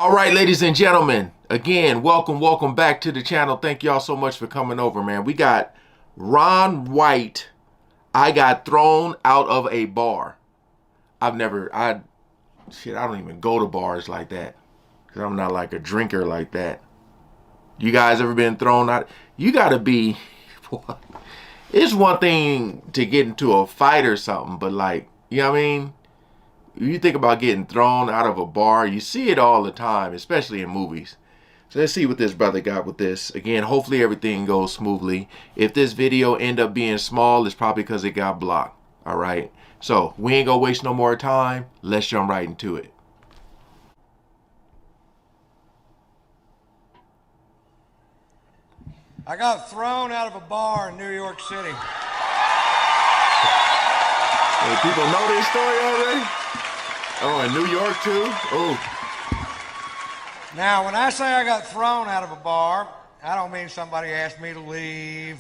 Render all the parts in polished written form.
All right, ladies and gentlemen, again, welcome back to the channel. Thank y'all so much for coming over, man. We got Ron White. I got thrown out of a bar. I don't even go to bars like that because I'm not like a drinker like that. You guys ever been thrown out? You gotta be, it's one thing to get into a fight or something, but like, you know what I mean? You think about getting thrown out of a bar, you see it all the time, especially in movies. So let's see what this brother got with this. Again, hopefully everything goes smoothly. If this video end up being small, it's probably because it got blocked. All right. So we ain't gonna waste no more time. Let's jump right into it. I got thrown out of a bar in New York City. Hey, people know this story already? Oh, in New York too? Oh. Now, when I say I got thrown out of a bar, I don't mean somebody asked me to leave.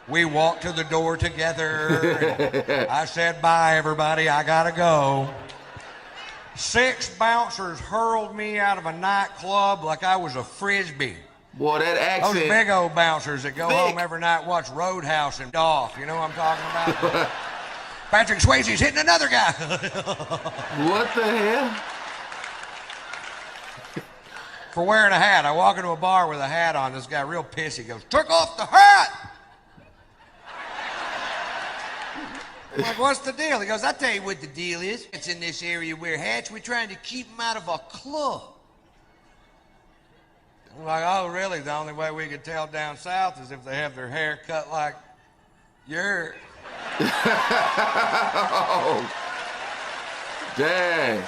We walked to the door together. I said, bye, everybody, I gotta go. 6 bouncers hurled me out of a nightclub like I was a frisbee. Boy, that accent. Those big old bouncers that go thick. home every night, watch Roadhouse and off. You know what I'm talking about? Patrick Swayze's hitting another guy. What the hell? For wearing a hat. I walk into a bar with a hat on. This guy real pissy goes, took off the hat. I'm like, what's the deal? He goes, I'll tell you what the deal is. It's in this area wear hats. We're trying to keep them out of a club. I'm like, oh, really? The only way we could tell down south is if they have their hair cut like yours. Oh, dang.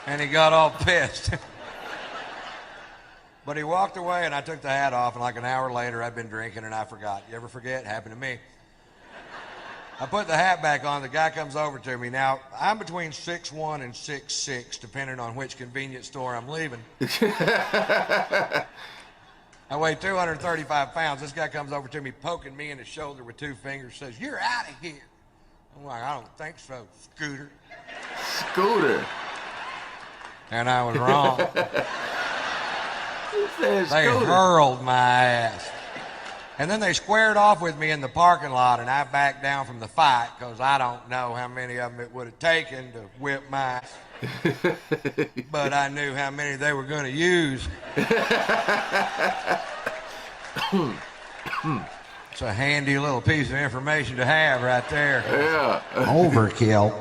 And he got all pissed. But he walked away and I took the hat off, and like an hour later I'd been drinking and I forgot. You ever forget? Happened to me. I put the hat back on, the guy comes over to me. Now, I'm between 6'1" and 6'6", depending on which convenience store I'm leaving. I weigh 235 pounds. This guy comes over to me, poking me in the shoulder with 2 fingers, says, you're out of here. I'm like, I don't think so, Scooter. Scooter. And I was wrong. They They hurled my ass. And then they squared off with me in the parking lot, and I backed down from the fight because I don't know how many of them it would have taken to whip my ass. But I knew how many they were going to use. It's a handy little piece of information to have right there. Yeah. Overkill.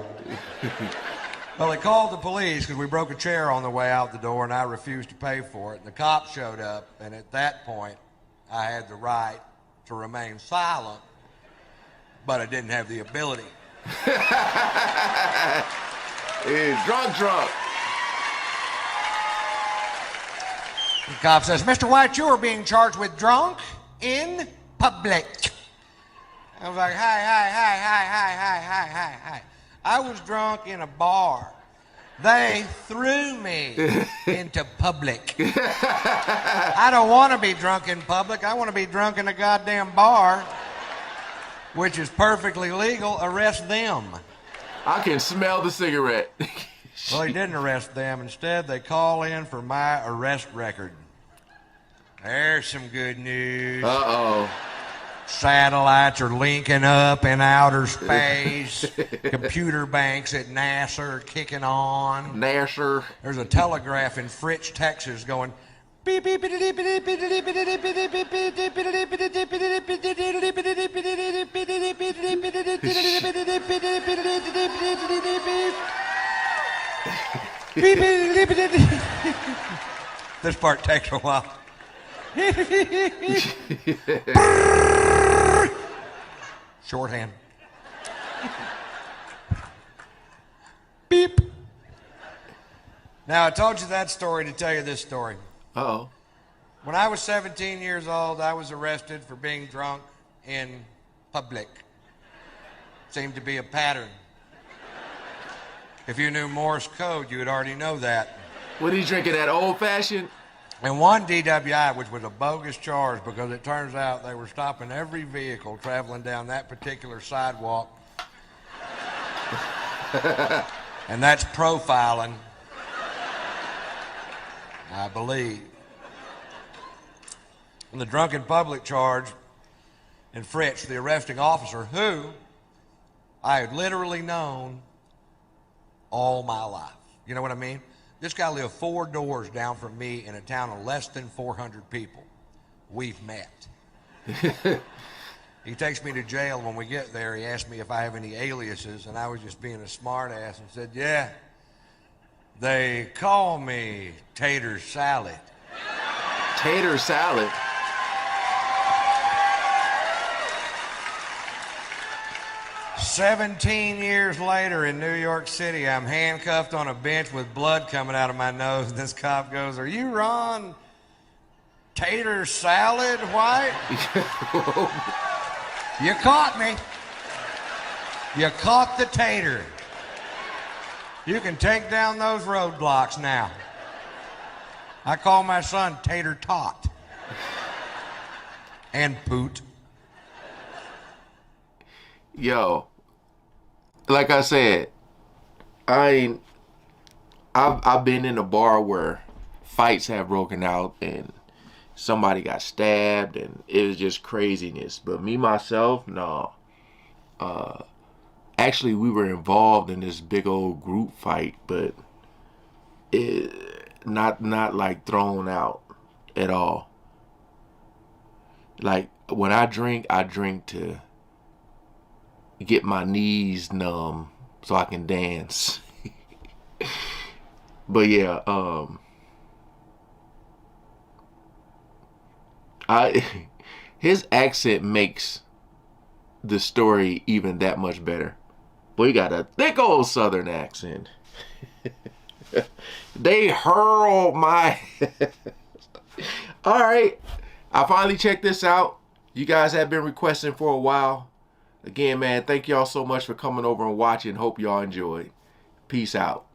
Well, they called the police because we broke a chair on the way out the door, and I refused to pay for it. And the cops showed up, and at that point, I had the right to remain silent, but I didn't have the ability. He's drunk. The cop says, Mr. White, you are being charged with drunk in public. I was like, hi. I was drunk in a bar. They threw me into public. I don't want to be drunk in public. I want to be drunk in a goddamn bar, which is perfectly legal. Arrest them. I can smell the cigarette. Well, he didn't arrest them. Instead, they call in for my arrest record. There's some good news. Uh-oh. Satellites are linking up in outer space. Computer banks at NASA are kicking on. Nasher. There's a telegraph in Fritch, Texas going beep beep beep beep beep beep beep beep beep. This part takes a while. Shorthand. Beep. Now, I told you that story to tell you this story. Uh-oh. When I was 17 years old, I was arrested for being drunk in public. Seemed to be a pattern. If you knew Morse code, you would already know that. What are you drinking, that old-fashioned? And one DWI, which was a bogus charge because it turns out they were stopping every vehicle traveling down that particular sidewalk. And that's profiling. I believe. And the drunken public charge in Fritz, the arresting officer, who I had literally known all my life. You know what I mean? This guy lived 4 doors down from me in a town of less than 400 people. We've met. He takes me to jail, and when we get there, he asks me if I have any aliases, and I was just being a smart ass and said, yeah, they call me Tater Salad. Tater Salad? "17 years later in New York City, I'm handcuffed on a bench with blood coming out of my nose. And this cop goes, are you Ron Tater Salad White? You caught me. You caught the tater. You can take down those roadblocks now. I call my son Tater Tot. And Poot. Yo, like I said, I've been in a bar where fights have broken out and somebody got stabbed and it was just craziness. But me myself, no. Actually, we were involved in this big old group fight, but not like thrown out at all. Like when I drink to get my knees numb so I can dance. But yeah, his accent makes the story even that much better. Boy, he got a thick old Southern accent. They hurl my... All right, I finally checked this out. You guys have been requesting for a while. Again, man, thank y'all so much for coming over and watching. Hope y'all enjoyed. Peace out.